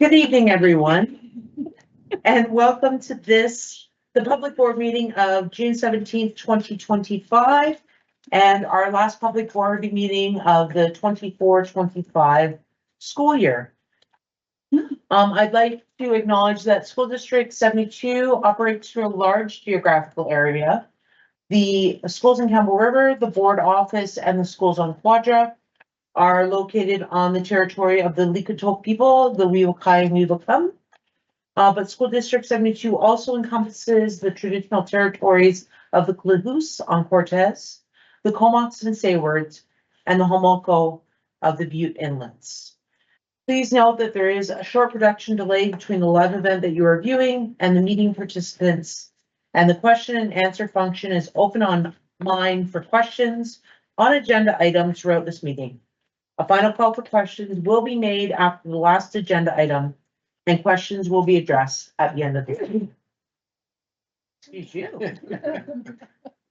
Good evening, everyone, and welcome to the public board meeting of June 17th, 2025, and our last public board meeting of the 24-25 school year. I'd like to acknowledge that School District 72 operates through a large geographical area. The schools in Campbell River, the board office, and the schools on Quadra are located on the territory of the Likatok people, the Wiwakai and Wiwakam. But School District 72 also encompasses the traditional territories of the Klahus on Cortez, the Comox and Saywards, and the Homolko of the Butte Inlets. Please note that there is a short production delay between the live event that you are viewing and the meeting participants, and the question and answer function is open online for questions on agenda items throughout this meeting. A final call for questions will be made after the last agenda item, and questions will be addressed at the end of the meeting. Excuse you.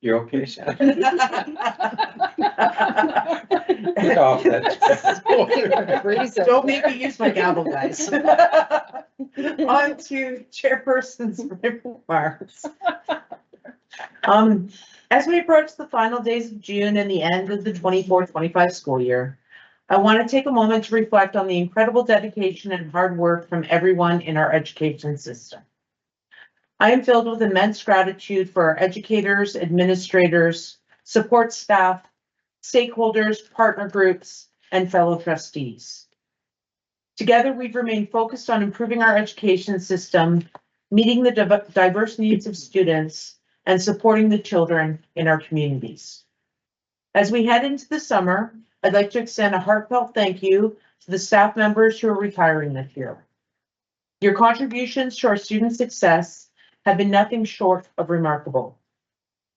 You're okay, Shannon? Get off that. Don't make me use my gavel, guys. On to chairperson's remarks. As we approach the final days of June and the end of the 24-25 school year, I want to take a moment to reflect on the incredible dedication and hard work from everyone in our education system. I am filled with immense gratitude for our educators, administrators, support staff, stakeholders, partner groups, and fellow trustees. Together, we've remained focused on improving our education system, meeting the diverse needs of students, and supporting the children in our communities. As we head into the summer, I'd like to extend a heartfelt thank you to the staff members who are retiring this year. Your contributions to our student success have been nothing short of remarkable.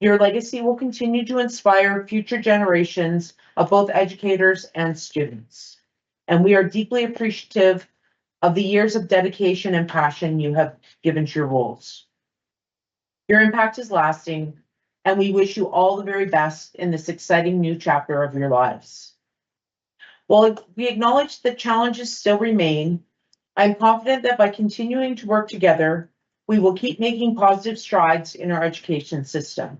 Your legacy will continue to inspire future generations of both educators and students, and we are deeply appreciative of the years of dedication and passion you have given to your roles. Your impact is lasting, and we wish you all the very best in this exciting new chapter of your lives. While we acknowledge that challenges still remain, I'm confident that by continuing to work together, we will keep making positive strides in our education system.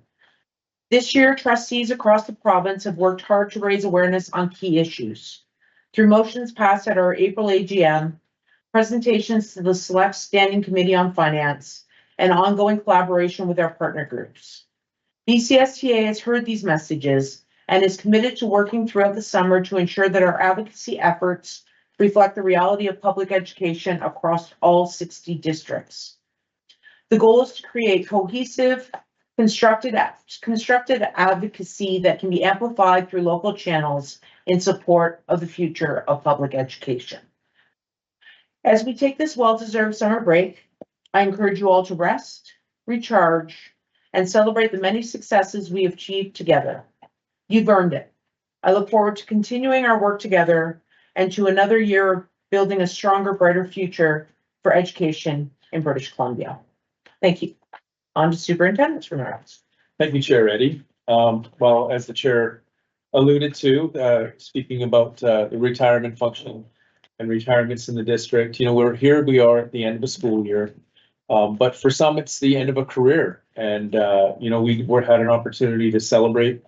This year, trustees across the province have worked hard to raise awareness on key issues. Through motions passed at our April AGM, presentations to the Select Standing Committee on Finance, and ongoing collaboration with our partner groups. BCSTA has heard these messages and is committed to working throughout the summer to ensure that our advocacy efforts reflect the reality of public education across all 60 districts. The goal is to create cohesive, constructed advocacy that can be amplified through local channels in support of the future of public education. As we take this well-deserved summer break, I encourage you all to rest, recharge, and celebrate the many successes we have achieved together. You've earned it. I look forward to continuing our work together and to another year of building a stronger, brighter future for education in British Columbia. Thank you. On to Superintendent's remarks. Thank you, Chair Eddie. Well, as the Chair alluded to, speaking about the retirement function and retirements in the district, we are at the end of a school year, but for some it's the end of a career, and we had an opportunity to celebrate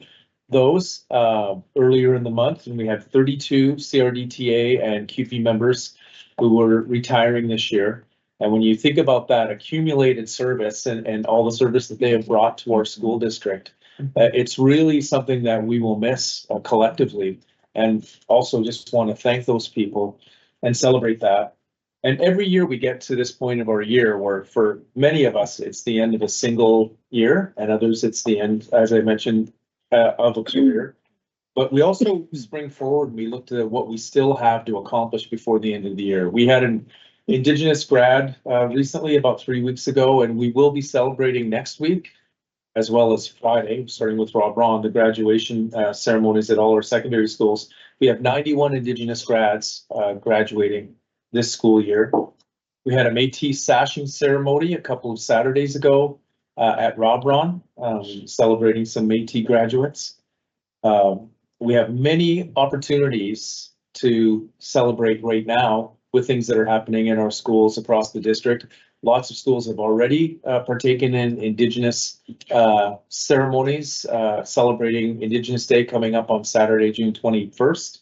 those earlier in the month, and we had 32 CRDTA and QP members who were retiring this year. And when you think about that accumulated service and all the service that they have brought to our school district, it's really something that we will miss collectively. And also just want to thank those people and celebrate that. And every year we get to this point of our year where for many of us, it's the end of a single year, and others it's the end, as I mentioned, of a career. But we also spring forward and we looked at what we still have to accomplish before the end of the year. We had an Indigenous grad recently, about 3 weeks ago, and we will be celebrating next week, as well as Friday, starting with Rob Ron, the graduation ceremonies at all our secondary schools. We have 91 Indigenous grads graduating this school year. We had a Métis sashing ceremony a couple of Saturdays ago at Rob Ron, celebrating some Métis graduates. We have many opportunities to celebrate right now with things that are happening in our schools across the district. Lots of schools have already partaken in Indigenous ceremonies, celebrating Indigenous Day coming up on Saturday, June 21st.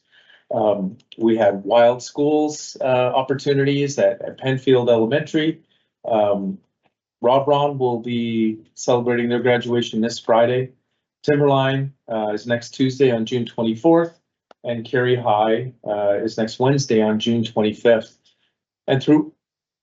We had Wild Schools opportunities at Penfield Elementary. Rodron will be celebrating their graduation this Friday. Timberline is next Tuesday on June 24th, and Carihi High is next Wednesday on June 25th. And through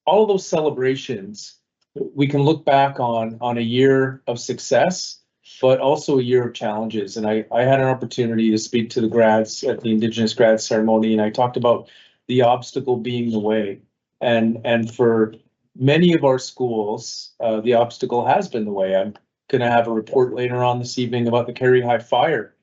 all of those celebrations, we can look back on a year of success, but also a year of challenges. And I had an opportunity to speak to the grads at the Indigenous grad ceremony, and I talked about the obstacle being the way. And for many of our schools, the obstacle has been the way. I'm going to have a report later on this evening about the Carihi High fire,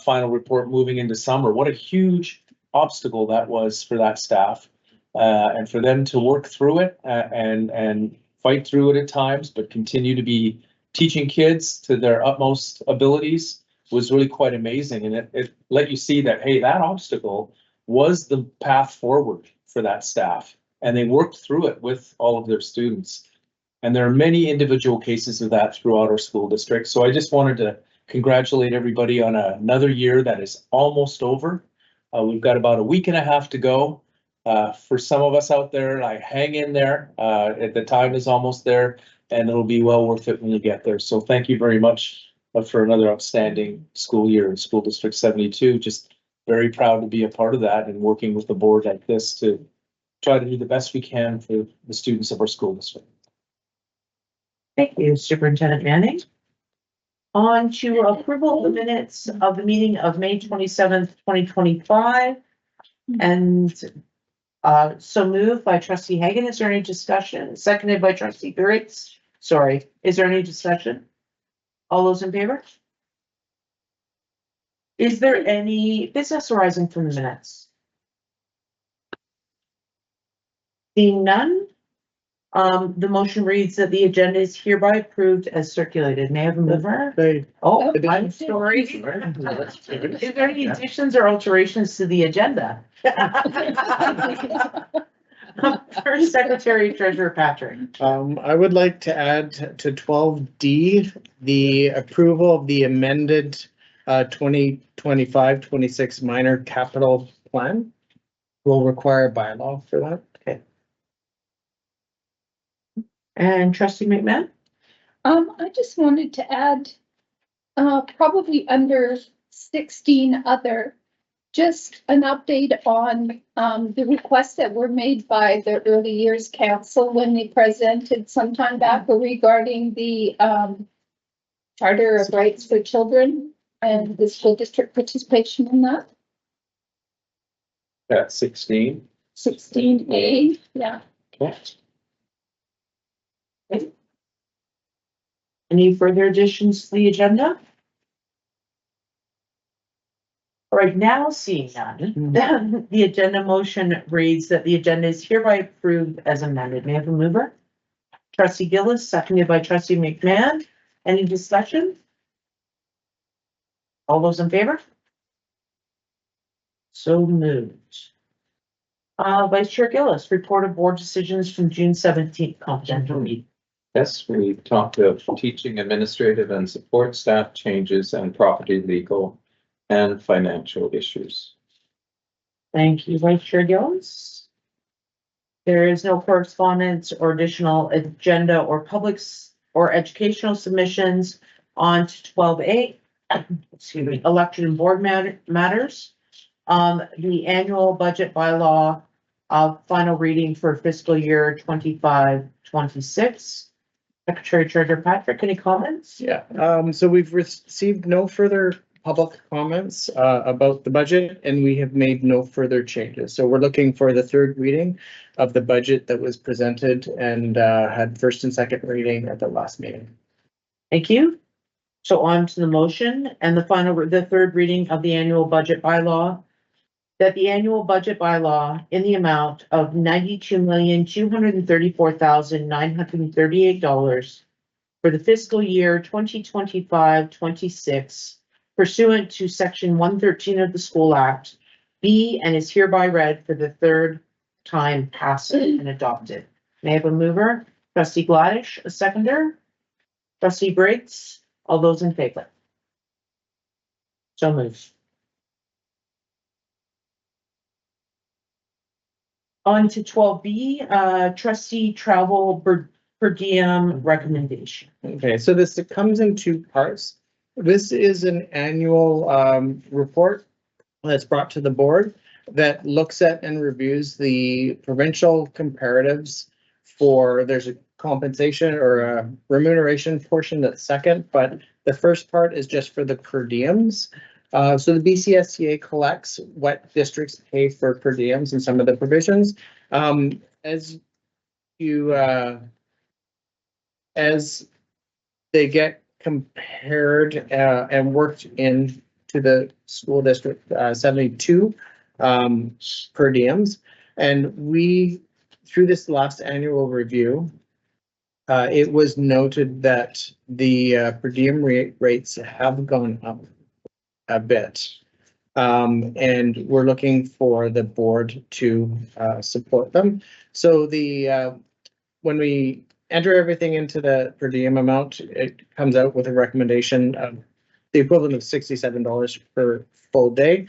final report moving into summer. What a huge obstacle that was for that staff, and for them to work through it and fight through it at times, but continue to be teaching kids to their utmost abilities was really quite amazing. And it let you see that, hey, that obstacle was the path forward for that staff. And they worked through it with all of their students. And there are many individual cases of that throughout our school district. So I just wanted to congratulate everybody on another year that is almost over. We've got about a week and a half to go. For some of us out there, like, hang in there. The time is almost there, and it'll be well worth it when you get there. So thank you very much for another outstanding school year in School District 72. Just very proud to be a part of that and working with the board like this to try to do the best we can for the students of our school district. Thank you, Superintendent Manning. On to approval of the minutes of the meeting of May 27th, 2025. And so moved by Trustee Hagan. Is there any discussion? Seconded by Trustee Burritz. Sorry, is there any discussion? All those in favor? Is there any business arising from the minutes? Seeing none, the motion reads that the agenda is hereby approved as circulated. May I have a mover? Oh, I'm sorry. Is there any additions or alterations to the agenda? First, Secretary Treasurer Patrick. I would like to add to 12D, the approval of the amended 2025-26 minor capital plan. Will require a bylaw for that. Okay. And Trustee McMahon? I just wanted to add, probably under 16 other, just an update on the requests that were made by the Early Years Council when they presented some time back regarding the Charter of Rights for Children and the school district participation in that. At 16. 16A, yeah. Okay. Any further additions to the agenda? All right, now seeing none, the agenda motion reads that the agenda is hereby approved as amended. May I have a mover? Trustee Gillis, seconded by Trustee McMahon. Any discussion? All those in favor? So moved. Vice Chair Gillis, report of board decisions from June 17th, confidential meeting. Yes, we talked of teaching, administrative and support staff changes and property, legal and financial issues. Thank you, Vice Chair Gillis. There is no correspondence or additional agenda or public or educational submissions on to 12A, excuse me, election and board matters. The annual budget bylaw final reading for fiscal year 25-26. Secretary Treasurer Patrick, any comments? Yeah, so we've received no further public comments about the budget, and we have made no further changes. So we're looking for the third reading of the budget that was presented and had first and second reading at the last meeting. Thank you. So on to the motion and the third reading of the annual budget bylaw. That the annual budget bylaw in the amount of $92,234,938 for the fiscal year 2025-26 pursuant to section 113 of the School Act be and is hereby read for the third time passed and adopted. May I have a mover? Trustee Gladish, a seconder? Trustee Briggs, all those in favor? So moved. On to 12B, trustee travel per diem recommendation. Okay, so this comes in two parts. This is an annual report that's brought to the board that looks at and reviews the provincial comparatives for, there's a compensation or a remuneration portion that's second, but the first part is just for the per diems. So the BCSTA collects what districts pay for per diems and some of the provisions. As you, as they get compared and worked into the school district 72 per diems. And we, through this last annual review, it was noted that the per diem rates have gone up a bit. And we're looking for the board to support them. So the when we enter everything into the per diem amount, it comes out with a recommendation of the equivalent of $67 per full day,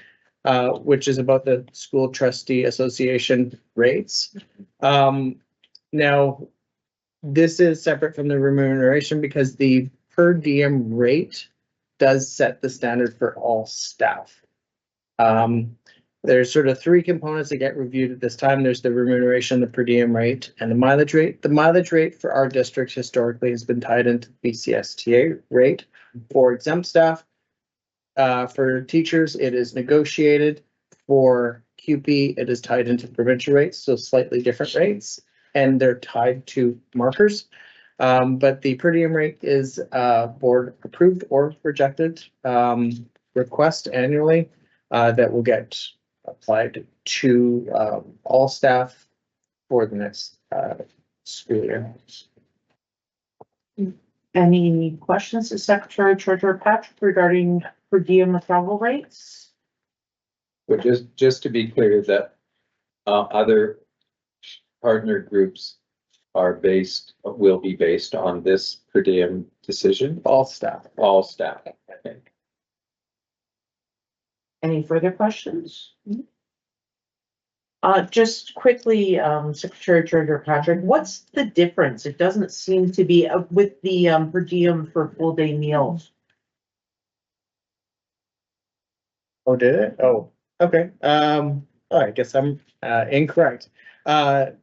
which is about the School Trustee Association rates. Now, this is separate from the remuneration because the per diem rate does set the standard for all staff. There's sort of three components that get reviewed at this time. There's the remuneration, the per diem rate, and the mileage rate. The mileage rate for our district historically has been tied into the BCSTA rate for exempt staff. For teachers, it is negotiated. For QP, it is tied into provincial rates, so slightly different rates, and they're tied to markers. But the per diem rate is board approved or rejected request annually that will get applied to all staff for the next school year. Any questions to Secretary Treasurer Patrick regarding per diem travel rates? But just to be clear that other partner groups will be based on this per diem decision, All staff. all staff. Okay. Any further questions? Just quickly, Secretary Treasurer Patrick, what's the difference? It doesn't seem to be with the per diem for full day meals. Oh, did it? Oh, okay. Oh, I guess I'm incorrect. I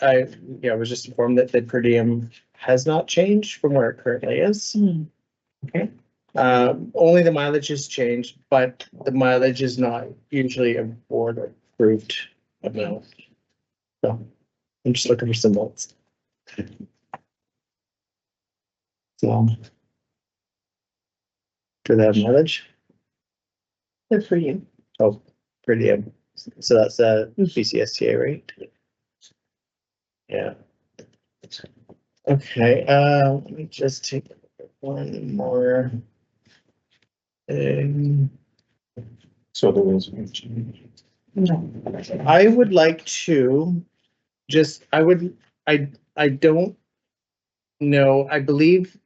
was just informed that the per diem has not changed from where it currently is. Okay. Only the mileage has changed, but the mileage is not usually a board approved amount. So I'm just looking for some votes. So. Do they have mileage? Good for you. Oh, per diem. So that's a BCSTA rate. Yeah. Okay, let me just take one more. So there was one change. I would like to just, I don't know, I believe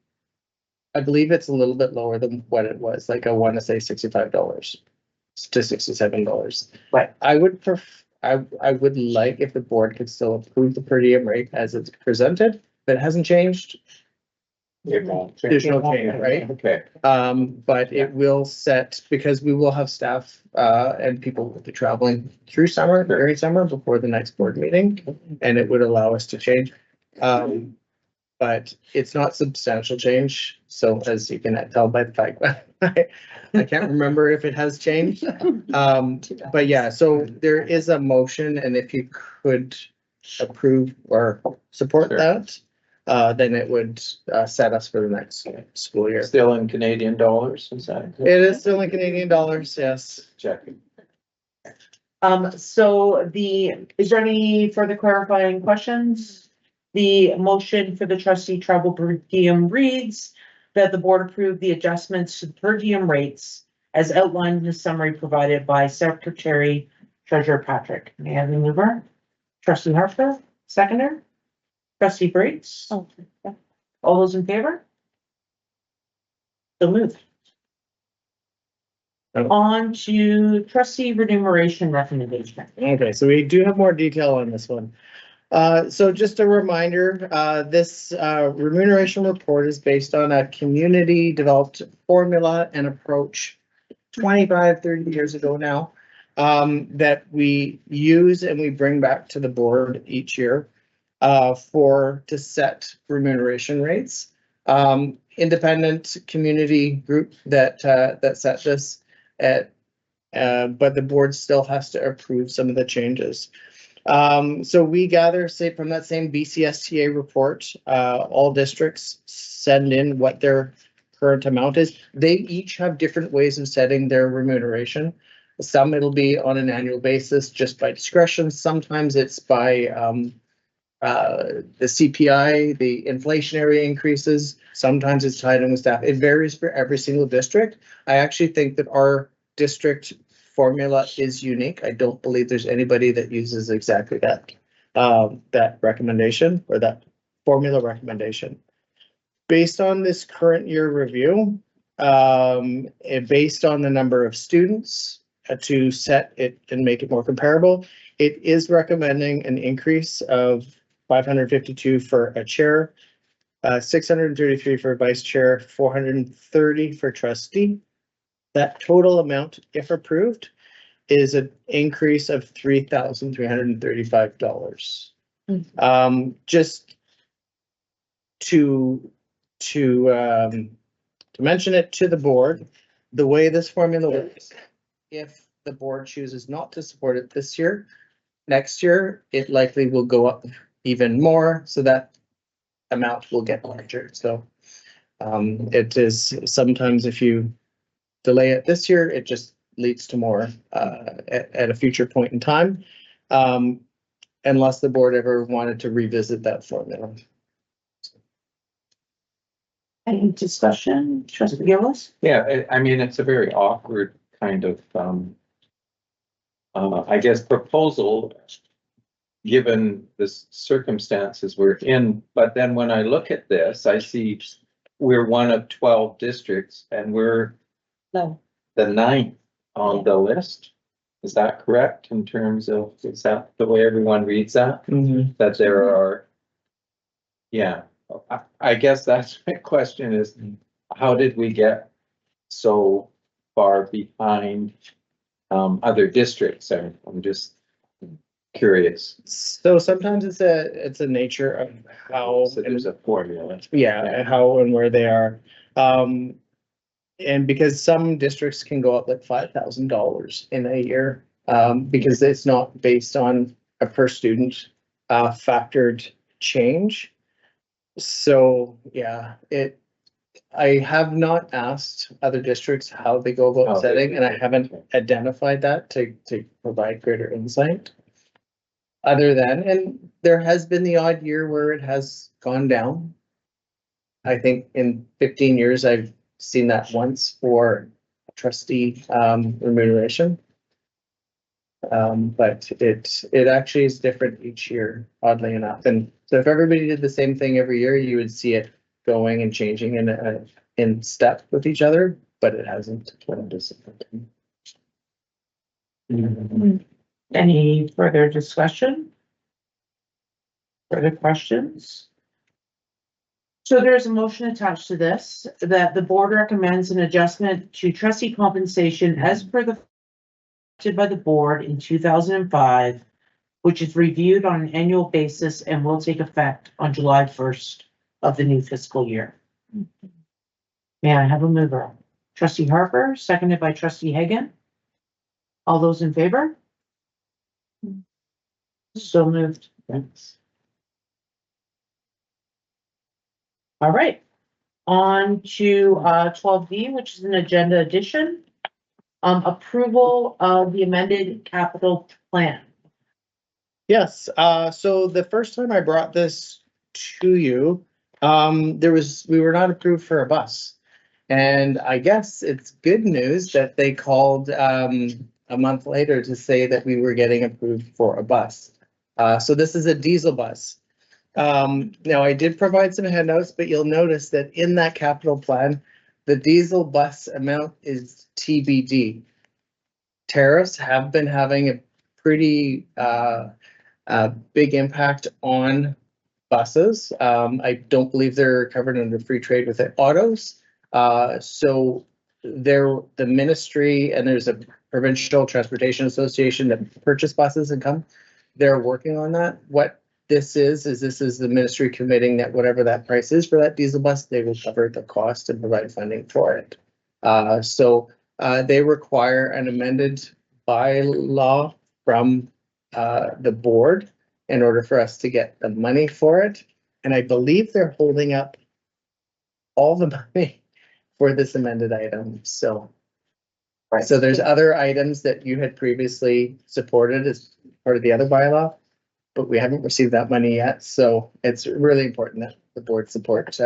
it's a little bit lower than what it was, like I want to say $65 to $67. Right. I would like if the board could still approve the per diem rate as it's presented, but it hasn't changed. It won't change. There's no change, right? Okay. But it will set, because we will have staff and people will be traveling through summer, during summer before the next board meeting, and it would allow us to change. But it's not substantial change. So as you can tell by the fact that I can't remember if it has changed. But yeah, so there is a motion, and if you could approve or support Sure. that, then it would set us for the next school year. Still in Canadian dollars, is that? It is still in Canadian dollars, yes. Checking. Is there any further clarifying questions? The motion for the trustee travel per diem reads that the board approve the adjustments to per diem rates as outlined in the summary provided by Secretary Treasurer Patrick. May I have a mover? Trustee Harper, seconder. Trustee Briggs. Oh. All those in favor? So moved. Oh. On to trustee remuneration recommendation. Okay, so we do have more detail on this one. So just a reminder, this remuneration report is based on a community developed formula and approach 25, 30 years ago now, that we use and we bring back to the board each year to set remuneration rates. Independent community group that set this but the board still has to approve some of the changes. So we gather, say, from that same BCSTA report, all districts send in what their current amount is. They each have different ways of setting their remuneration. Some it'll be on an annual basis, just by discretion. Sometimes it's by the CPI, the inflationary increases. Sometimes it's tied in with staff. It varies for every single district. I actually think that our district formula is unique. I don't believe there's anybody that uses exactly that recommendation or that formula recommendation. Based on this current year review, based on the number of students to set it and make it more comparable, it is recommending an increase of 552 for a chair, 633 for vice chair, 430 for trustee. That total amount, if approved, is an increase of $3,335. Just to mention it to the board, the way this formula works, if the board chooses not to support it this year, next year, it likely will go up even more, so that amount will get larger. So it is sometimes if you delay it this year, it just leads to more at a future point in time, unless the board ever wanted to revisit that formula. Any discussion, trustee Gillis? Yeah, I mean, it's a very awkward kind of, I guess, proposal, given the circumstances we're in. But then when I look at this, I see we're one of 12 districts and we're No. the 9th on the list. Is that correct in terms of, is that the way everyone reads that? That there are, yeah, I guess that's my question is, how did we get so far behind other districts? I'm just curious. So sometimes it's a nature of how. So there's a formula. Yeah, how and where they are. And because some districts can go up like $5,000 in a year, because it's not based on a per student factored change. So, yeah, I have not asked other districts how they go about setting, and I haven't identified that to provide greater insight. Other than, and there has been the odd year where it has gone down. I think in 15 years, I've seen that once for trustee remuneration. But it actually is different each year, oddly enough. And so if everybody did the same thing every year, you would see it going and changing in step with each other, but it hasn't. Any further discussion? Further questions? So there's a motion attached to this, that the board recommends an adjustment to trustee compensation as per the by the board in 2005, which is reviewed on an annual basis and will take effect on July 1st of the new fiscal year. May I have a mover? Trustee Harper, seconded by trustee Hagan. All those in favor? So moved. Thanks. All right, on to 12B, which is an agenda addition. Approval of the amended capital plan. Yes, so the first time I brought this to you, we were not approved for a bus. And I guess it's good news that they called a month later to say that we were getting approved for a bus. So this is a diesel bus. Now I did provide some handouts, but you'll notice that in that capital plan, the diesel bus amount is TBD. Tariffs have been having a pretty big impact on buses. I don't believe they're covered under free trade with the autos. So the ministry, and there's a provincial transportation association that purchase buses and come, they're working on that. What this is the ministry committing that whatever that price is for that diesel bus, they will cover the cost and provide funding for it. So they require an amended bylaw from the board in order for us to get the money for it. And I believe they're holding up all the money for this amended item. So there's other items that you had previously supported as part of the other bylaw, but we haven't received that money yet. So it's really important that the board support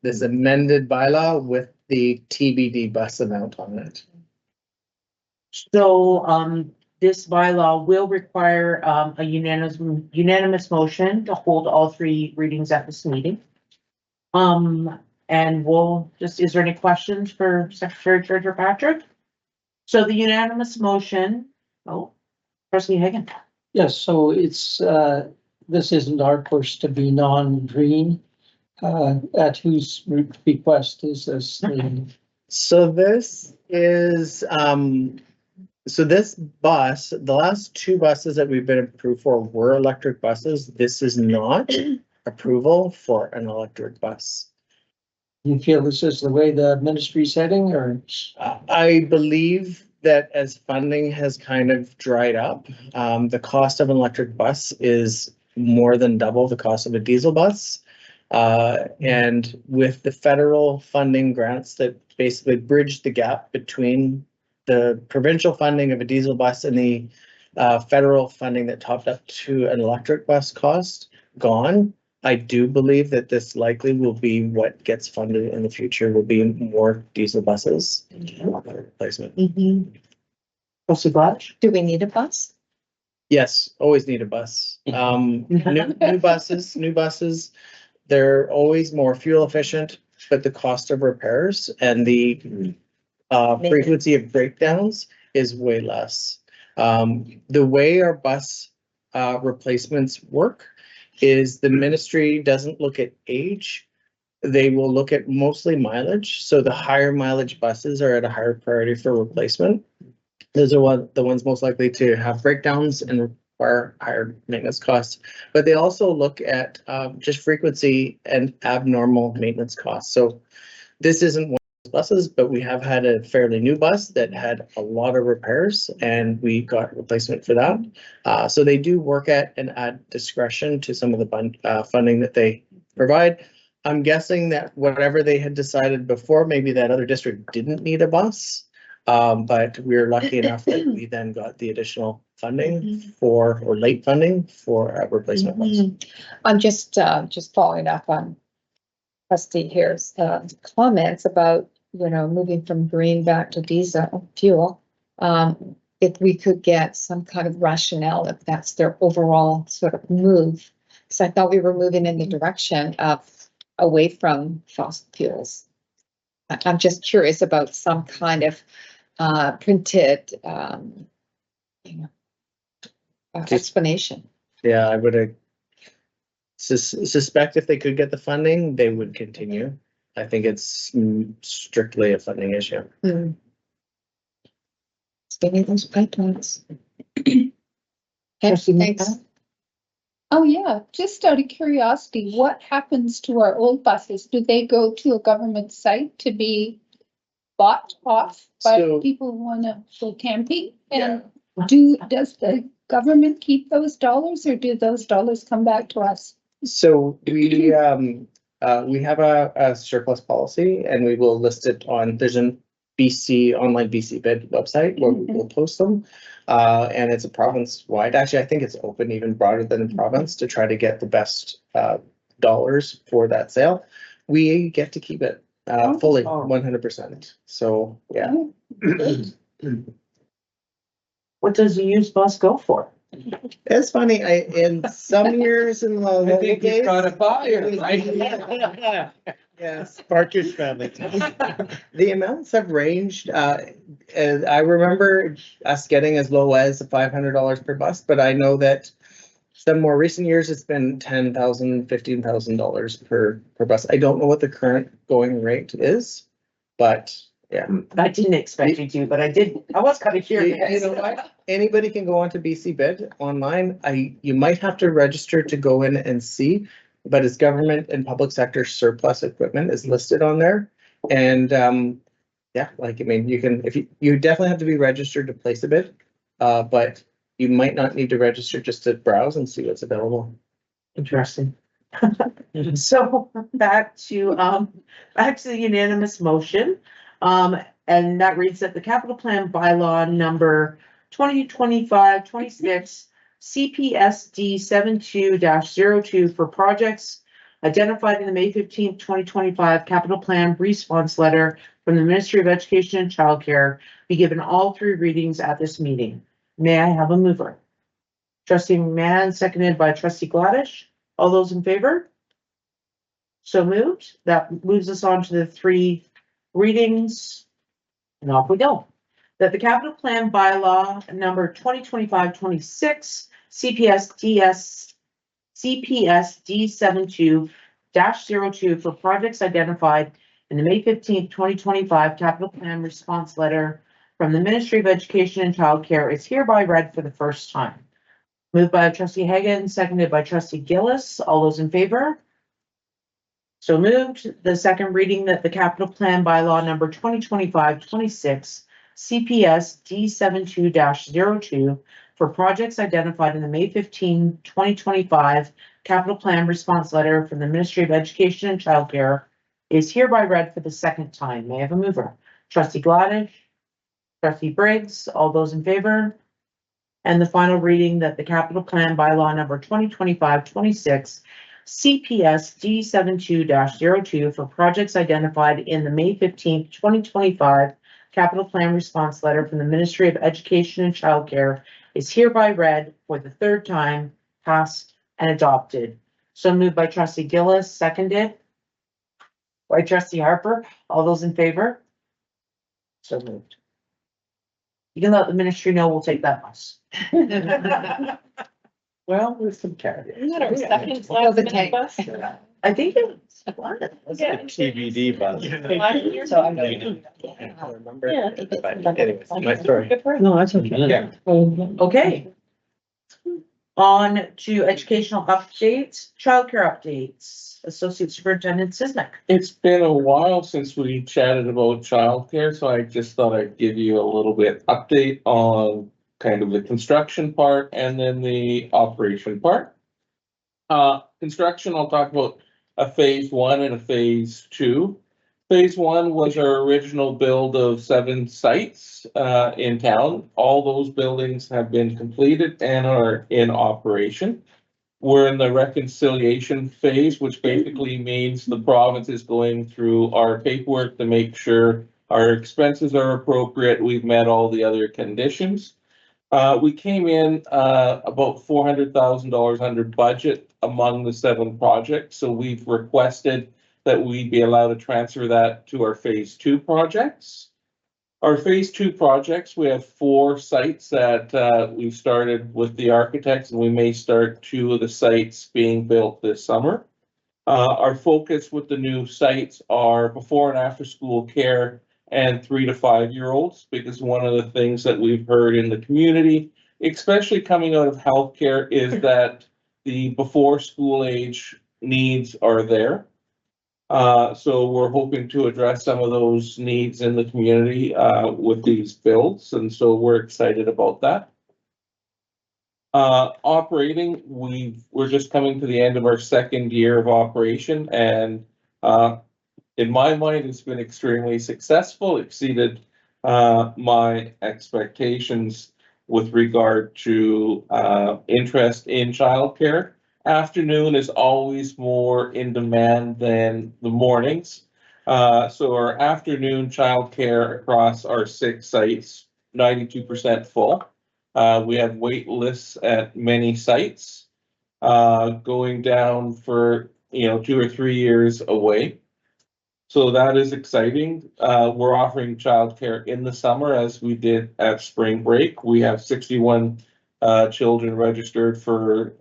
this amended bylaw with the TBD bus amount on it. So, this bylaw will require, a unanimous motion to hold all three readings at this meeting. And we'll just, is there any questions for Secretary Treasurer Patrick? So the unanimous motion, Trustee Hagan. Yes, so it's, this isn't our push to be non-green. At whose request is this? So this is, so this bus, the last two buses that we've been approved for were electric buses. This is not approval for an electric bus. You feel this is the way the ministry's heading, or? I believe that as funding has kind of dried up, the cost of an electric bus is more than double the cost of a diesel bus. And with the federal funding grants that basically bridge the gap between the provincial funding of a diesel bus and the federal funding that topped up to an electric bus cost gone, I do believe that this likely will be what gets funded in the future, will be more diesel buses. Replacement. Trustee Blatch? Do we need a bus? Yes, always need a bus. New buses, they're always more fuel efficient, but the cost of repairs and the frequency of breakdowns is way less. The way our bus replacements work is the ministry doesn't look at age. They will look at mostly mileage. So the higher mileage buses are at a higher priority for replacement. Those are the ones most likely to have breakdowns and require higher maintenance costs. But they also look at just frequency and abnormal maintenance costs. So this isn't one of those buses, but we have had a fairly new bus that had a lot of repairs and we got replacement for that. So they do work at and add discretion to some of the funding that they provide. I'm guessing that whatever they had decided before, maybe that other district didn't need a bus. But we're lucky enough that we then got the additional funding for, or late funding for a replacement bus. I'm just following up on Trustee here's comments about, moving from green back to diesel fuel. If we could get some kind of rationale, if that's their overall sort of move. Because I thought we were moving in the direction of away from fossil fuels. I'm just curious about some kind of printed, explanation. Yeah, I would suspect if they could get the funding, they would continue. I think it's strictly a funding issue. Spinning those pipelines. Trustee Thanks. Nicole? Oh, yeah, just out of curiosity, what happens to our old buses? Do they go to a government site to be bought off by So- people who wanna go camping? Yeah. And does the government keep those dollars or do those dollars come back to us? So we have a surplus policy and we will list it on, there's an online BC bid website where we will post them. And it's a province wide, actually, I think it's open even broader than the province to try to get the best dollars for that sale. We get to keep it fully 100%. So, yeah. What does a used bus go for? It's funny, in some years in the. I think you've got a buyer, Yes. Partridge Family. The amounts have ranged, and I remember us getting as low as $500 per bus, but I know that some more recent years, it's been $10,000, $15,000 per bus. I don't know what the current going rate is, but yeah. I didn't expect you to, but I did. I was kind of You curious. know what? Anybody can go onto BC Bid online. You might have to register to go in and see, but it's government and public sector surplus equipment is listed on there. And, yeah, like, I mean, you definitely have to be registered to place a bid. But you might not need to register just to browse and see what's available. Interesting. So back to the unanimous motion. And that reads that the capital plan bylaw number 2025-26 CPSD 72-02 for projects identified in the May 15th, 2025 capital plan response letter from the Ministry of Education and Childcare be given all three readings at this meeting. May I have a mover? Trustee Mann, seconded by trustee Gladish. All those in favor? So moved. That moves us on to the three readings. And off we go. That the capital plan bylaw number 2025-26 CPSD 72-02 for projects identified in the May 15th, 2025 capital plan response letter from the Ministry of Education and Childcare is hereby read for the first time. Moved by trustee Hagan, seconded by trustee Gillis. All those in favor? So moved. The second reading that the capital plan bylaw number 2025-26 CPSD 72-02 for projects identified in the May 15, 2025 capital plan response letter from the Ministry of Education and Childcare is hereby read for the second time. May I have a mover? Trustee Gladish, trustee Briggs, all those in favor? And the final reading that the capital plan bylaw number 2025-26 CPSD 72-02 for projects identified in the May 15th, 2025 capital plan response letter from the Ministry of Education and Childcare is hereby read for the third time, passed and adopted. So moved by trustee Gillis, seconded by trustee Harper. All those in favor? So moved. You can let the ministry know we'll take that bus. Well, with some caveats. Well, the tank. I think it was. The TBD bus. So I'm gonna. I remember. But anyways, my story. No, that's okay. Yeah. Okay. On to educational updates, childcare updates. Associate Superintendent Sisnick. It's been a while since we chatted about childcare, so I just thought I'd give you a little bit update on kind of the construction part and then the operation part. Construction, I'll talk about a phase 1 and a phase 2. Phase 1 was our original build of 7 sites in town. All those buildings have been completed and are in operation. We're in the reconciliation phase, which basically means the province is going through our paperwork to make sure our expenses are appropriate. We've met all the other conditions. We came in about $400,000 under budget among the 7 projects. So we've requested that we be allowed to transfer that to our phase 2 projects. Our phase 2 projects, we have 4 sites that we've started with the architects, and we may start 2 of the sites being built this summer. Our focus with the new sites are before and after school care and 3 to 5 year olds, because one of the things that we've heard in the community, especially coming out of healthcare, is that the before school age needs are there. So we're hoping to address some of those needs in the community with these builds, and so we're excited about that. Operating, we're just coming to the end of our 2nd year of operation, and in my mind, it's been extremely successful, exceeded my expectations with regard to interest in childcare. Afternoon is always more in demand than the mornings. So our afternoon childcare across our 6 sites, 92% full. We have wait lists at many sites, going down for, 2 or 3 years away. So that is exciting. We're offering childcare in the summer as we did at spring break. We have 61 children registered for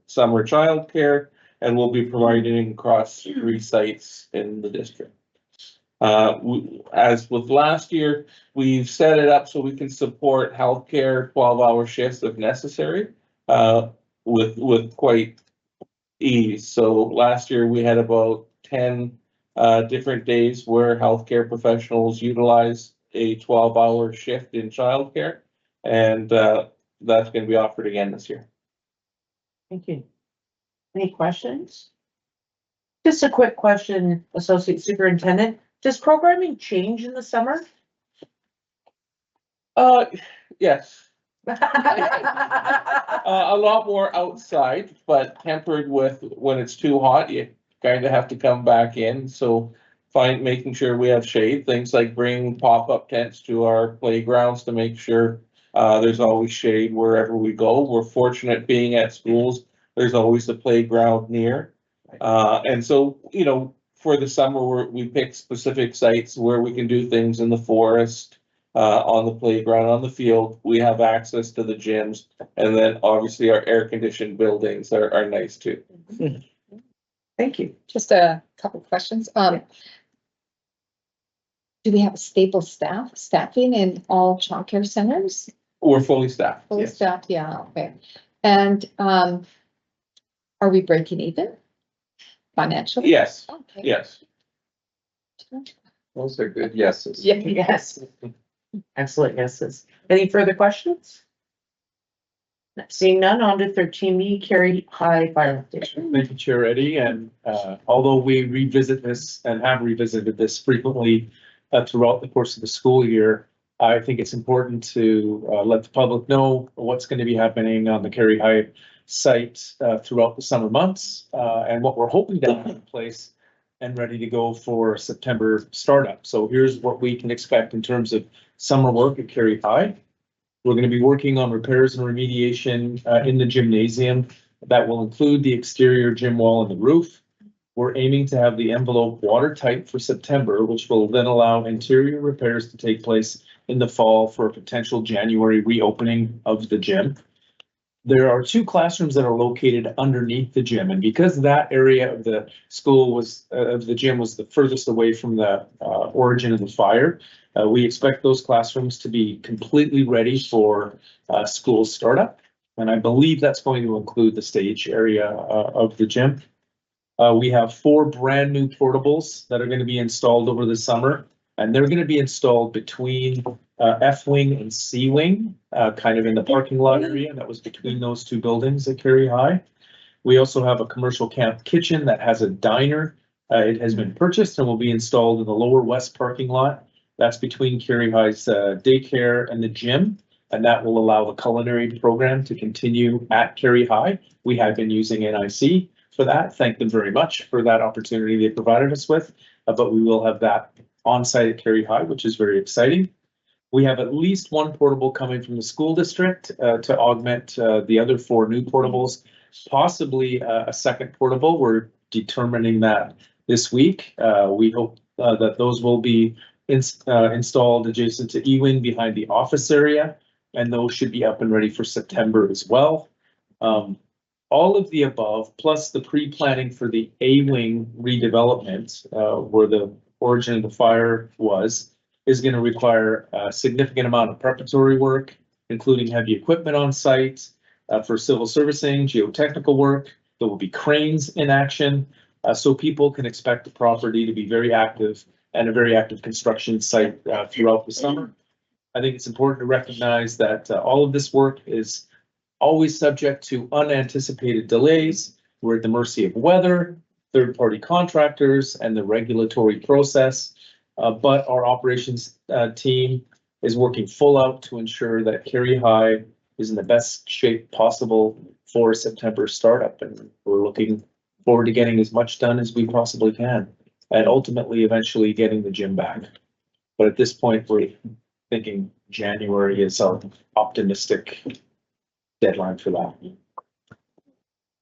summer childcare, and we'll be providing across 3 sites in the district. As with last year, we've set it up so we can support healthcare 12-hour shifts if necessary, with quite ease. So last year we had about 10 different days where healthcare professionals utilize a 12-hour shift in childcare, and that's going to be offered again this year. Thank you. Any questions? Just a quick question, Associate Superintendent. Does programming change in the summer? Yes, a lot more outside, but tempered with when it's too hot, you kind of have to come back in. So making sure we have shade, things like bringing pop-up tents to our playgrounds to make sure there's always shade wherever we go. We're fortunate being at schools, there's always a playground near. And so, for the summer, we pick specific sites where we can do things in the forest, on the playground, on the field. We have access to the gyms, and then obviously our air-conditioned buildings are nice too. Thank you. Just a couple questions. Do we have a stable staffing in all childcare centers? We're fully staffed. Fully Yes. staffed, yeah, okay. And, are we breaking even financially? Yes, Okay. yes. Those are good yeses. Yeah, yes. Excellent yeses. Any further questions? Seeing none, on to 13B, Carihi Fire Station. Thank you, Chair Eddie, and although we revisit this and have revisited this frequently throughout the course of the school year, I think it's important to let the public know what's going to be happening on the Carihi site throughout the summer months, and what we're hoping to have in place and ready to go for September startup. So here's what we can expect in terms of summer work at Carihi. We're going to be working on repairs and remediation in the gymnasium. That will include the exterior gym wall and the roof. We're aiming to have the envelope watertight for September, which will then allow interior repairs to take place in the fall for a potential January reopening of the gym. There are 2 classrooms that are located underneath the gym, and because that area of the school of the gym was the furthest away from the origin of the fire, we expect those classrooms to be completely ready for school startup. And I believe that's going to include the stage area of the gym. We have 4 brand new portables that are going to be installed over the summer, and they're going to be installed between F-wing and C-wing, kind of in the parking lot area that was between those 2 buildings at Carihi. We also have a commercial camp kitchen that has a diner. It has been purchased and will be installed in the lower west parking lot. That's between Carihi's daycare and the gym, and that will allow the culinary program to continue at Carihi. We have been using NIC for that. Thank them very much for that opportunity they provided us with, but we will have that on site at Carihi, which is very exciting. We have at least 1 portable coming from the school district to augment the other 4 new portables, possibly a second portable. We're determining that this week. We hope that those will be installed adjacent to E-wing behind the office area, and those should be up and ready for September as well. All of the above, plus the pre-planning for the A-wing redevelopment, where the origin of the fire was, is going to require a significant amount of preparatory work, including heavy equipment on site for civil servicing, geotechnical work. There will be cranes in action, so people can expect the property to be very active and a very active construction site throughout the summer. I think it's important to recognize that all of this work is always subject to unanticipated delays. We're at the mercy of weather, third-party contractors, and the regulatory process. But our operations team is working full out to ensure that Carihi is in the best shape possible for September startup. And we're looking forward to getting as much done as we possibly can, and ultimately eventually getting the gym back. But at this point, we're thinking January is our optimistic deadline for that.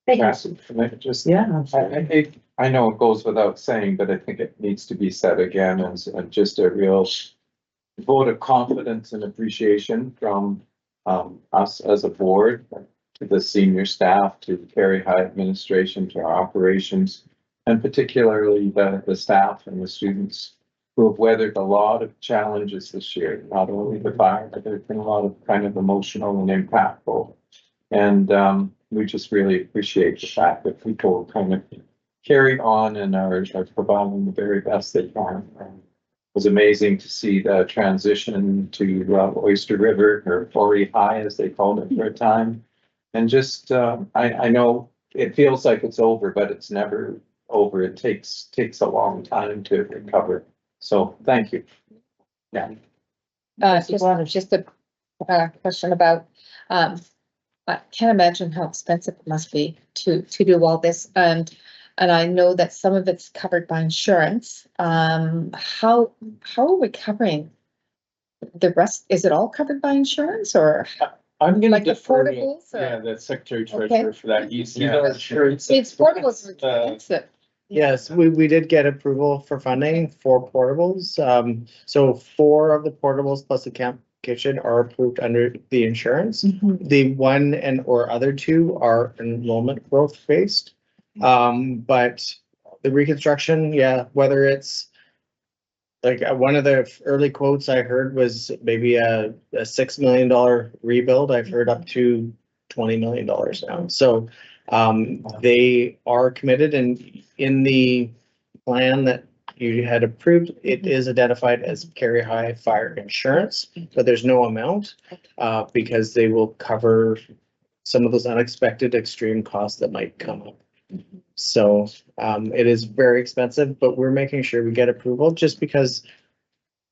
Thank you. Can I just, Yeah. I know it goes without saying, but I think it needs to be said again as just a real vote of confidence and appreciation from us as a board, to the senior staff, to the Carihi High administration, to our operations, and particularly the staff and the students who have weathered a lot of challenges this year, not only the fire, but there's been a lot of kind of emotional and impactful. And we just really appreciate the fact that people kind of carry on and are providing the very best they can. It was amazing to see the transition to Oyster River, or Ori High as they called it for a time. And just, I know it feels like it's over, but it's never over. It takes a long time to recover. So thank you. Yeah. Just a question about, I can't imagine how expensive it must be to do all this. And I know that some of it's covered by insurance. How are we covering the rest? Is it all covered by insurance, or I'm gonna like the defer to, portables? Or- yeah, the secretary treasurer for that. He's Yeah. our insurance. It's portables are expensive. Yes, we did get approval for funding for portables. So 4 of the portables plus the camp kitchen are approved under the insurance. The 1 and or other 2 are enrollment growth based. But the reconstruction, yeah, whether it's like one of the early quotes I heard was maybe a $6 million rebuild. I've heard up to $20 million now. So they are committed, and in the plan that you had approved, it is identified as Carihi Fire Insurance, but there's no amount because they will cover some of those unexpected extreme costs that might come up. So it is very expensive, but we're making sure we get approval just because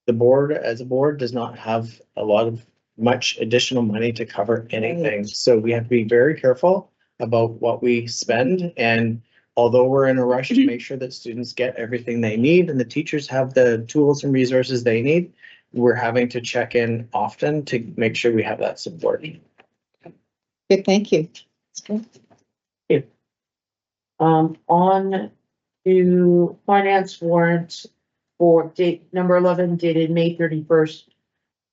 the board, as a board, does not have a lot of much additional money to cover anything. So we have to be very careful about what we spend. And although we're in a rush to make sure that students get everything they need and the teachers have the tools and resources they need, we're having to check in often to make sure we have that support. Good, thank you. On to finance warrant for date number 11 dated May 31st,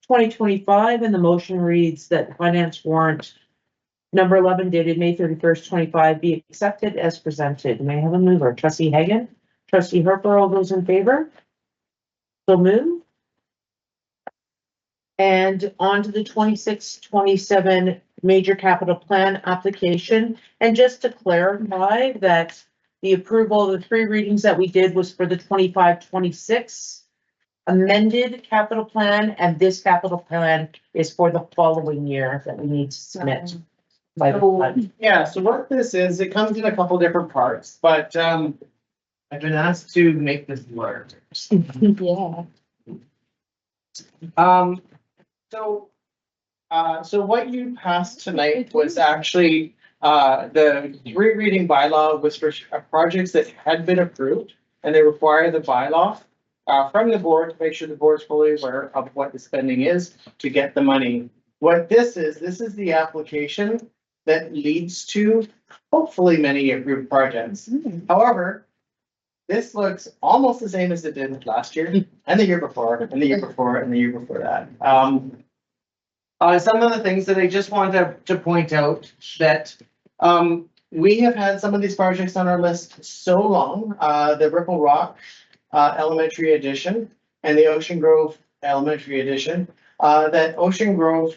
2025, and the motion reads that finance warrant number 11 dated May 31st, 25 be accepted as presented. May I have a mover? Trustee Hagan, Trustee Harper, all those in favor? So move. And on to the 26-27 major capital plan application. And just to clarify that the approval of the 3 readings that we did was for the 25-26 amended capital plan, and this capital plan is for the following year that we need to submit. Yeah, so what this is, it comes in a couple different parts, but I've been asked to make this work. Yeah. So what you passed tonight was actually the 3 reading bylaw was for projects that had been approved, and they require the bylaw from the board to make sure the board's fully aware of what the spending is to get the money. What this is the application that leads to hopefully many approved projects. However, this looks almost the same as it did last year and the year before and the year before and the year before that. Some of the things that I just wanted to point out that we have had some of these projects on our list so long, the Ripple Rock Elementary Edition and the Ocean Grove Elementary Edition, that Ocean Grove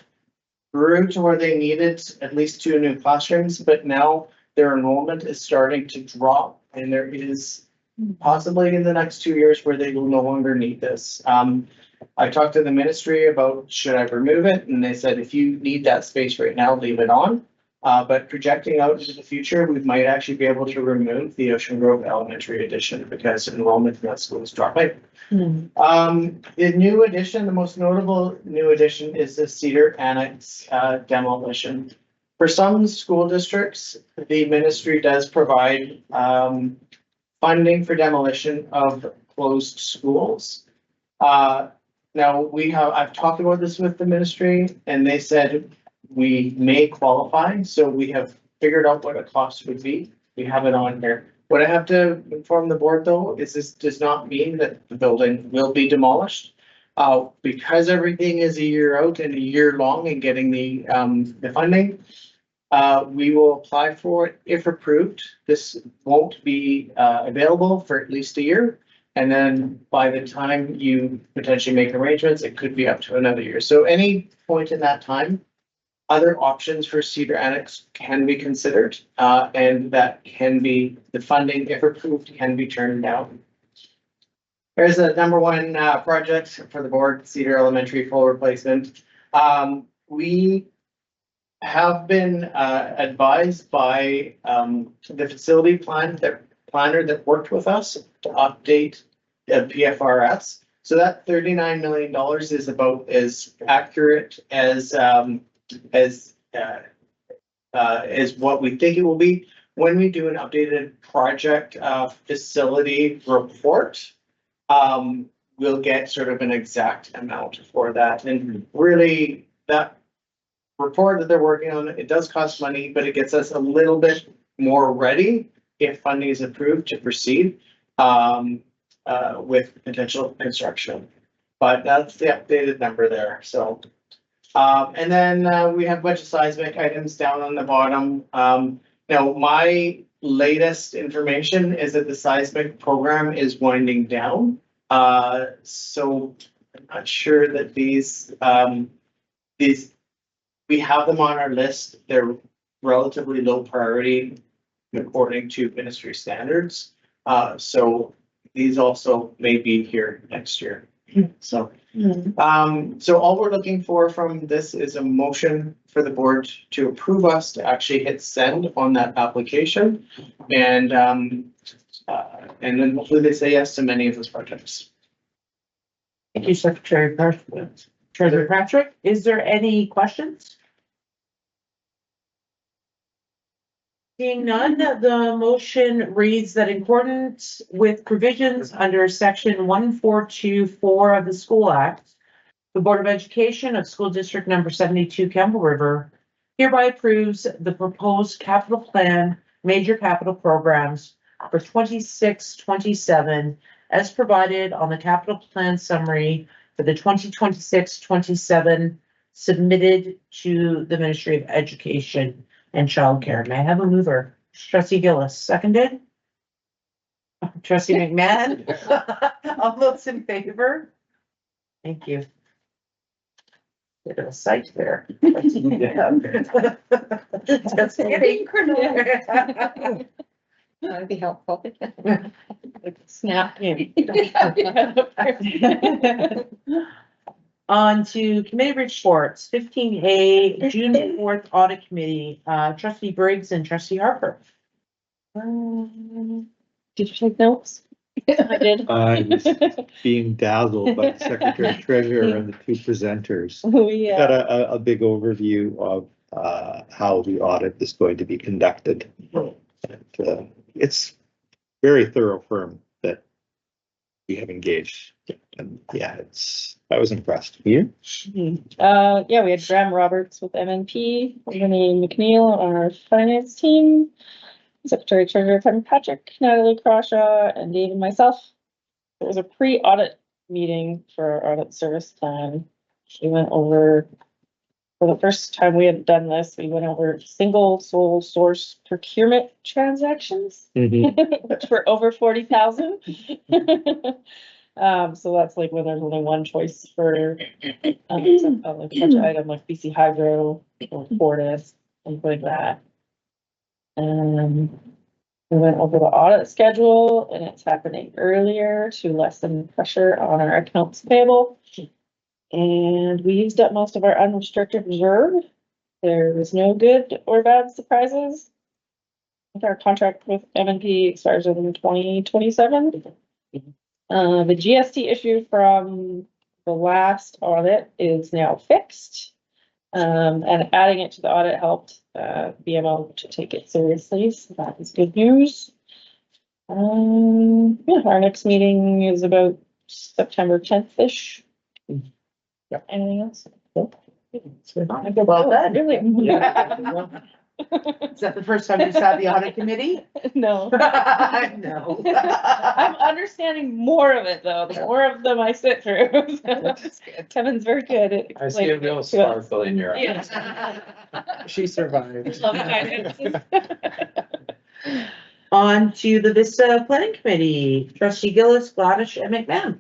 grew to where they needed at least 2 new classrooms, but now their enrollment is starting to drop, and there is possibly in the next 2 years where they will no longer need this. I talked to the ministry about should I remove it, and they said if you need that space right now, leave it on. But projecting out into the future, we might actually be able to remove the Ocean Grove Elementary Edition because enrollment in that school is dropping. The new addition, the most notable new addition is the Cedar Annex demolition. For some school districts, the ministry does provide funding for demolition of closed schools. now I've talked about this with the ministry and they said we may qualify, so we have figured out what a cost would be. We have it on here. What I have to inform the board though, is this does not mean that the building will be demolished. Because everything is a year out and a year long and getting the funding, we will apply for it if approved. This won't be available for at least a year. And then by the time you potentially make arrangements, it could be up to another year. So any point in that time, other options for Cedar Annex can be considered, and that can be, the funding, if approved, can be turned down. There's a number one project for the board, Cedar Elementary full replacement. We have been advised by the facility planner that worked with us to update the PFRS. So that $39 million is about as accurate as what we think it will be. When we do an updated project facility report, we'll get sort of an exact amount for that. And really, that report that they're working on, it does cost money, but it gets us a little bit more ready if funding is approved to proceed with potential construction. But that's the updated number there, so. And then we have a bunch of seismic items down on the bottom. Now, my latest information is that the seismic program is winding down. So I'm not sure that these, we have them on our list. They're relatively low priority according to ministry standards. So these also may be here next year. So, so all we're looking for from this is a motion for the board to approve us to actually hit send on that application. And then hopefully they say yes to many of those projects. Thank you, Secretary Patrick. Treasurer Patrick, is there any questions? Seeing none, the motion reads that in accordance with provisions under section 1424 of the School Act, the Board of Education of School District number 72 Campbell River hereby approves the proposed capital plan, major capital programs for 26-27 as provided on the capital plan summary for the 2026-27 submitted to the Ministry of Education and Childcare. May I have a mover? Trustee Gillis, seconded. Trustee McMahon. All those in favor? Thank you. Bit of a sight there. Just kidding. That'd be helpful. Snap. On to committee reports, 15A, June 4th Audit Committee, Trustee Briggs and Trustee Harper. Did you take notes? I did. I was being dazzled by the Secretary Treasurer and the two presenters. We Got a big overview of how the audit is going to be conducted. And, it's very thorough firm that we have engaged. And yeah, I was impressed. You? yeah, we had Graham Roberts with MNP, Renee McNeil on our finance team, Secretary Treasurer Kevin Patrick, Natalie Crawshaw, and Dave and myself. It was a pre-audit meeting for our audit service plan. We went over, for the first time we had done this, we went over single sole source procurement transactions, which were over 40,000. So that's like when there's only one choice for like such an item like BC Hydro or Fortis, things like that. We went over the audit schedule and it's happening earlier to lessen pressure on our accounts payable. And we used up most of our unrestricted reserve. There was no good or bad surprises. Our contract with MNP expires in 2027. The GST issue from the last audit is now fixed. And adding it to the audit helped BMO to take it seriously, so that is good news. Yeah, our next meeting is about September 10th-ish. Anything else? Well done. Really? Is that the first time you sat the audit committee? No. No. I'm understanding more of it though, the more of them I sit through. Kevin's very good at I see a explaining real it to us. sparkle in your eyes. Yeah. She survived. Love it. On to the Vista Planning Committee, trustee Gillis, Gladish, and McMahon.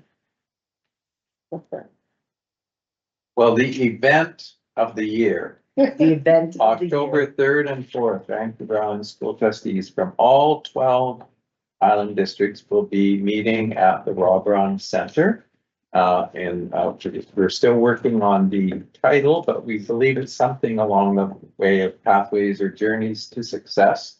Well, the event of the year, The event. of the year. October 3rd and 4th, Vancouver Brown School Trustees from all 12 island districts will be meeting at the Robron Center. We're still working on the title, but we believe it's something along the way of pathways or journeys to success.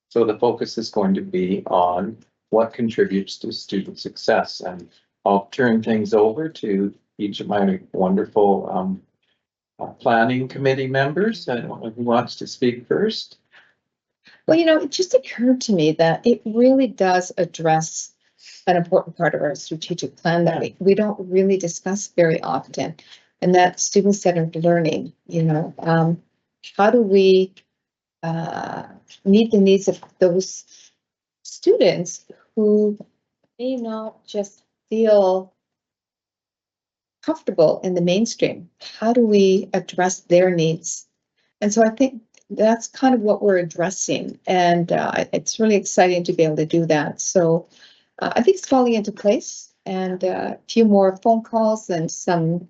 So the focus is going to be on what contributes to student success, and I'll turn things over to each of my wonderful planning committee members. I don't know who wants to speak first. Well, it just occurred to me that it really does address an important part of our strategic plan that we don't really discuss very often, and that student-centered learning. How do we meet the needs of those students who may not just feel comfortable in the mainstream? How do we address their needs? And so I think that's kind of what we're addressing, and it's really exciting to be able to do that. So I think it's falling into place, and a few more phone calls and some,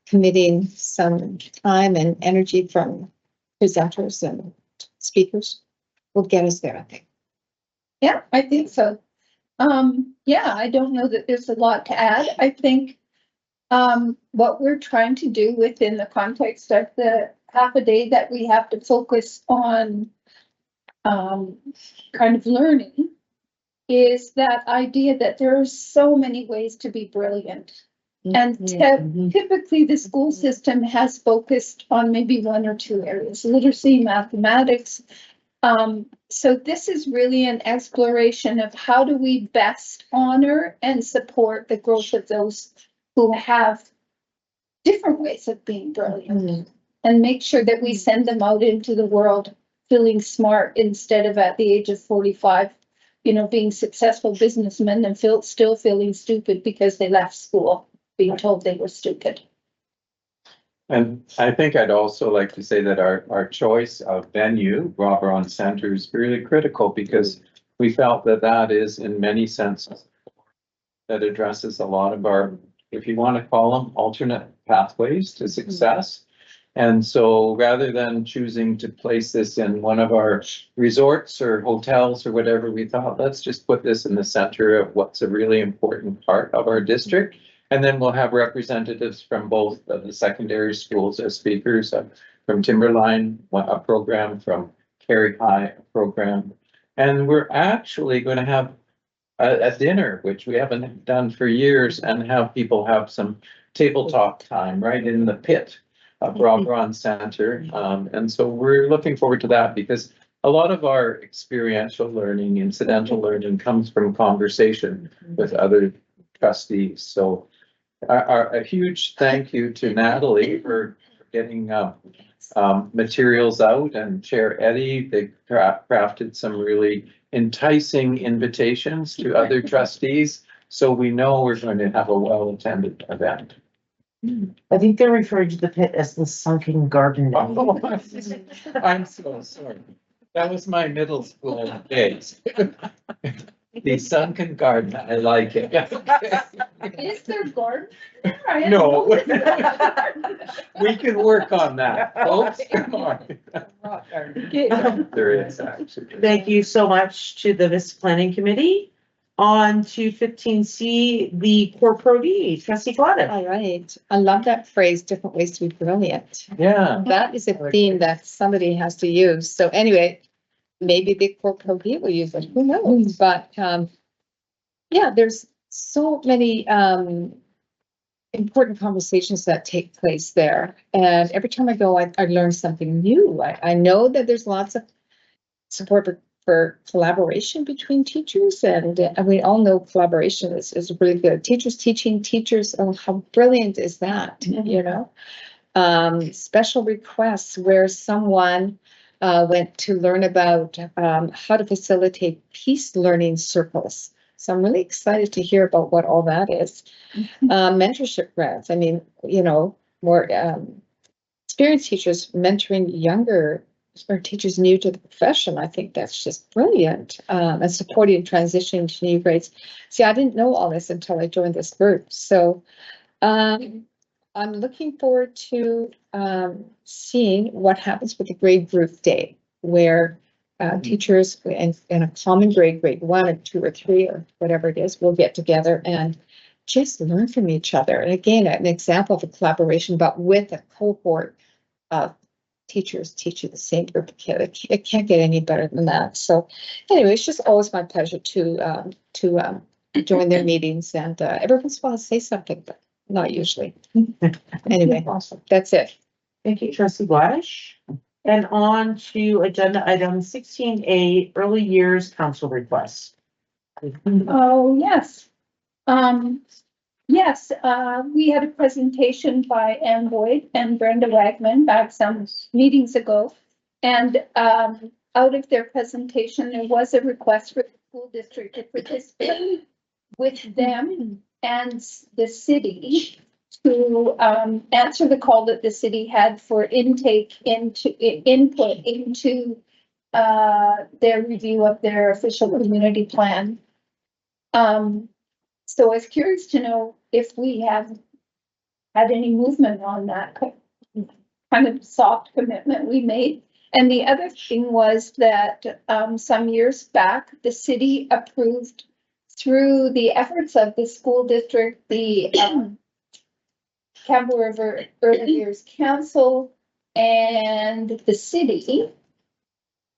committing some time and energy from presenters and speakers will get us there, I think. Yeah, I think so. Yeah, I don't know that there's a lot to add. I think what we're trying to do within the context of the half a day that we have to focus on kind of learning is that idea that there are so many ways to be brilliant. And typically the school system has focused on maybe one or two areas, literacy, mathematics. So this is really an exploration of how do we best honor and support the growth of those who have different ways of being brilliant, and make sure that we send them out into the world feeling smart instead of at the age of 45, being successful businessmen and still feeling stupid because they left school being told they were stupid. And I think I'd also like to say that our choice of venue, Robron Center, is really critical because we felt that is in many senses that addresses a lot of our, if you want to call them, alternate pathways to success. And so rather than choosing to place this in one of our resorts or hotels or whatever, we thought, let's just put this in the center of what's a really important part of our district. And then we'll have representatives from both of the secondary schools as speakers, from Timberline, a program, from Carihi, a program. And we're actually going to have a dinner, which we haven't done for years, and have people have some table talk time right in the pit of Robron Center. And so we're looking forward to that because a lot of our experiential learning, incidental learning comes from conversation with other trustees. So a huge thank you to Natalie for getting materials out, and Chair Eddie. They crafted some really enticing invitations to other trustees. So we know we're going to have a well-attended event. I think they're referring to the pit as the sunken garden. Oh, I'm so sorry. That was my middle school days. The sunken garden, I like it. Is there garden? No. We can work on that, folks. Come on. There is actually. Thank you so much to the Vista Planning Committee. On to 15C, the Core Pro D, trustee Gladys. All right. I love that phrase, different ways to be brilliant. Yeah. That is a theme that somebody has to use. So anyway, maybe the Core Pro D will use it. Who knows? But yeah, there's so many important conversations that take place there. And every time I go, I learn something new. I know that there's lots of support for collaboration between teachers, and we all know collaboration is really good. Teachers teaching teachers, oh, how brilliant is that, you know? Special requests where someone went to learn about how to facilitate peace learning circles. So I'm really excited to hear about what all that is. Mentorship grants. I mean, you know, more experienced teachers mentoring younger or teachers new to the profession. I think that's just brilliant. And supporting transitioning to new grades. See, I didn't know all this until I joined this group. So I'm looking forward to seeing what happens with the grade group day, where teachers in a common grade 1 or 2 or 3 or whatever it is, will get together and just learn from each other. And again, an example of a collaboration, but with a cohort of teachers teaching the same group of kids. It can't get any better than that. So anyway, it's just always my pleasure to join their meetings, and every once in a while say something, but not usually. Anyway, awesome. That's it. Thank you, Trustee Blash. And on to agenda item 16A, early years council requests. Oh, yes. Yes, we had a presentation by Ann Boyd and Brenda Wagman back some meetings ago. And out of their presentation, there was a request for the school district to participate with them and the city to answer the call that the city had for input into their review of their official community plan. So I was curious to know if we have had any movement on that kind of soft commitment we made. And the other thing was that some years back, the city approved, through the efforts of the school district, the Campbell River Early Years Council and the city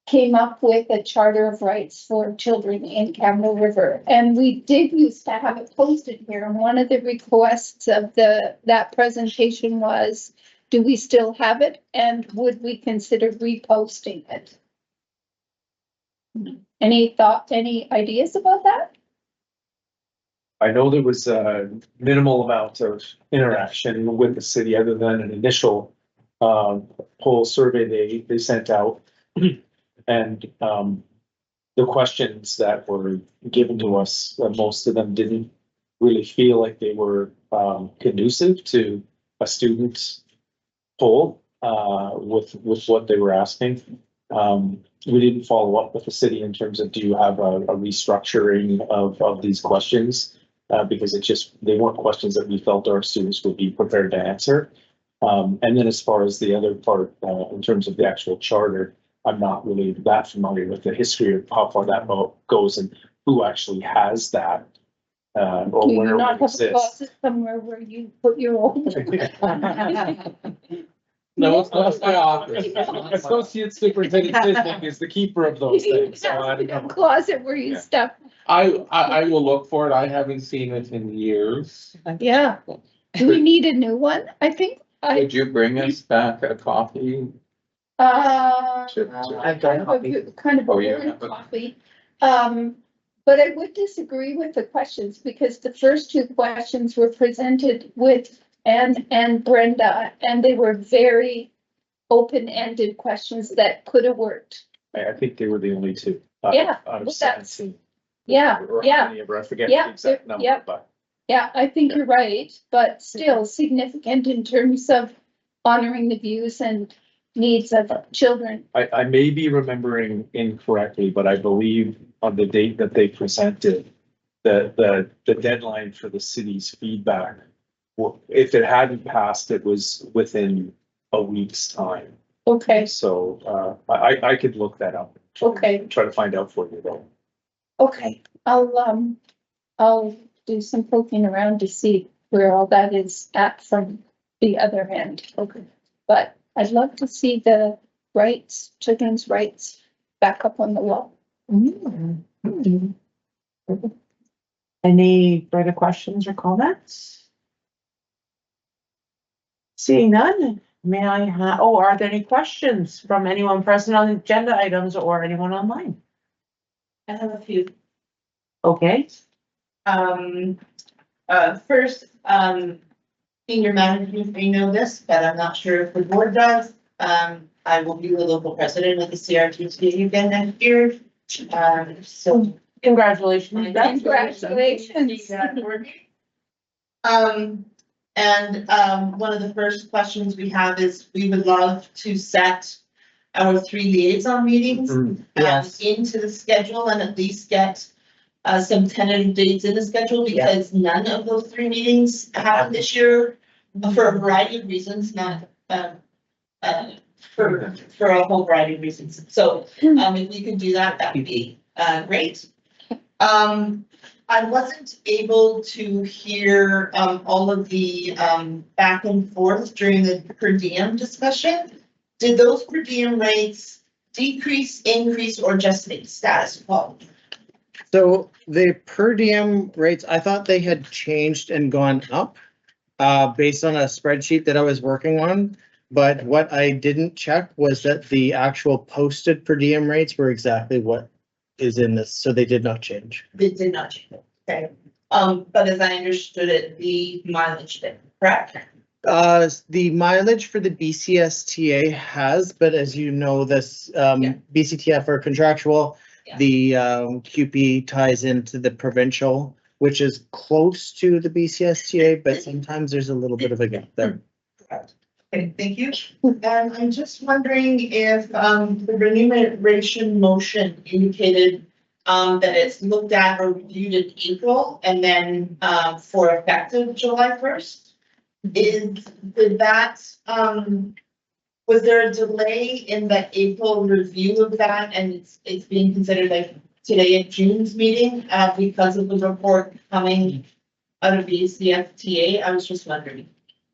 came up with a charter of rights for children in Campbell River. And we did used to have it posted here. And one of the requests of that presentation was, do we still have it? And would we consider reposting it? Any thought, any ideas about that? I know there was a minimal amount of interaction with the city other than an initial poll survey they sent out. And the questions that were given to us, most of them didn't really feel like they were conducive to a student's poll with what they were asking. We didn't follow up with the city in terms of, do you have a restructuring of these questions? Because they weren't questions that we felt our students would be prepared to answer. And then as far as the other part, in terms of the actual charter, I'm not really that familiar with the history of how far that goes and who actually has that. Or Do you where not it have a exists. closet somewhere where you put your own? No, it's not my office. Associate Superintendent Sisnick is the keeper of those things. So I don't A know. closet where you Yeah. stuff. I will look for it. I haven't seen it in years. Yeah. Do we need a new one? I think Would you bring us back a copy? I've done kind of a Oh, you weird have a- copy. But I would disagree with the questions, because the first 2 questions were presented with Ann and Brenda, and they were very open-ended questions that could have worked. I think they were the only two. Yeah, Out of well, that's- 17. Yeah, Or yeah. any of- I forget Yeah, the exact number, yeah. but. Yeah, I think you're right, but still significant in terms of honoring the views and needs of children. I may be remembering incorrectly, but I believe on the date that they presented, the deadline for the city's feedback, if it hadn't passed, it was within a week's time. Okay, So I could look that up. Okay. Try to find out for you though. okay, I'll do some poking around to see where all that is at from the other end. Okay. But I'd love to see the rights, children's rights back up on the wall. Any further questions or comments? Seeing none, may I have, are there any questions from anyone present on agenda items or anyone online? I have a few. Okay, First, senior management may know this, but I'm not sure if the board does. I will be the local president of the CRTC again next year. So. congratulations. Congratulations. One of the first questions we have is we would love to set our 3 liaison meetings. Yes. Into the schedule and at least get some tentative dates in the schedule because none of those 3 meetings happened this year for a variety of reasons, not for a whole variety of reasons. So if we could do that, that would be great. I wasn't able to hear all of the back and forth during the per diem discussion. Did those per diem rates decrease, increase, or just stay status quo? So the per diem rates, I thought they had changed and gone up based on a spreadsheet that I was working on. But what I didn't check was that the actual posted per diem rates were exactly what is in this, so they did not change. They did not change, okay. But as I understood it, the mileage did, correct? The mileage for the BCSTA has, but as you know, this BCTF are contractual. Yeah. The QP ties into the provincial, which is close to the BCSTA, but sometimes there's a little bit of a gap there. Correct. Okay, thank you. And I'm just wondering if the remuneration motion indicated that it's looked at or reviewed in April and then for effective July 1st. Was there a delay in the April review of that and it's being considered like today at June's meeting because of the report coming out of the CFTA? I was just wondering.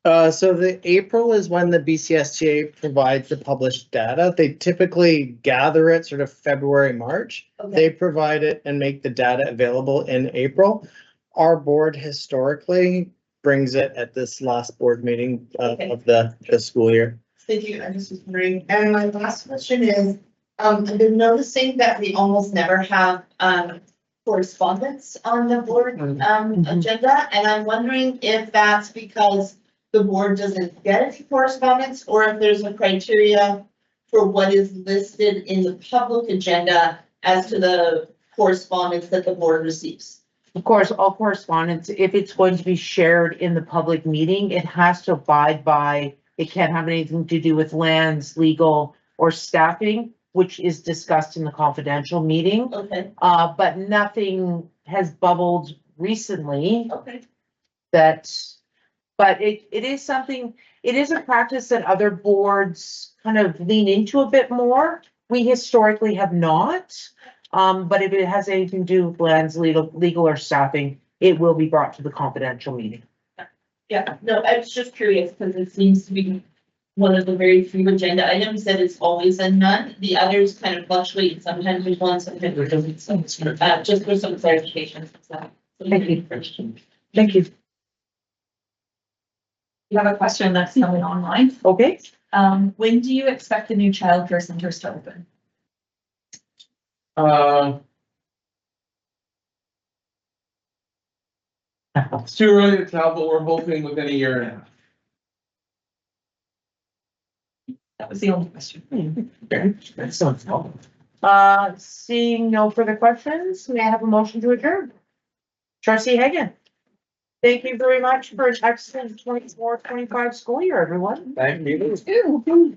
So the April is when the BCSTA provides the published data. They typically gather it sort of February, March. Okay. They provide it and make the data available in April. Our board historically brings it at this last board meeting of the school year. Thank you. I just was wondering. And my last question is, I've been noticing that we almost never have correspondence on the board agenda, and I'm wondering if that's because the board doesn't get any correspondence, or if there's a criteria for what is listed in the public agenda as to the correspondence that the board receives. Of course, all correspondence, if it's going to be shared in the public meeting, it has to abide by, it can't have anything to do with lands, legal, or staffing, which is discussed in the confidential meeting. Okay. But nothing has bubbled recently Okay. but it is something, it is a practice that other boards kind of lean into a bit more. We historically have not, but if it has anything to do with lands, legal or staffing, it will be brought to the confidential meeting. Yeah, no, I was just curious because it seems to be one of the very few agenda items that is always a none. The others kind of fluctuate. Sometimes there's one, sometimes there isn't. So, just for some clarification. Thank you. Thank you. You have a question that's coming online. Okay. When do you expect the new childcare centers to open? It's too early to tell, but we're hoping within a year and a half. That was the only question. That sounds fun. Seeing no further questions, may I have a motion to adjourn? Trustee Hagan. Thank you very much for an excellent 24-25 school year, everyone. Thank you. Ew.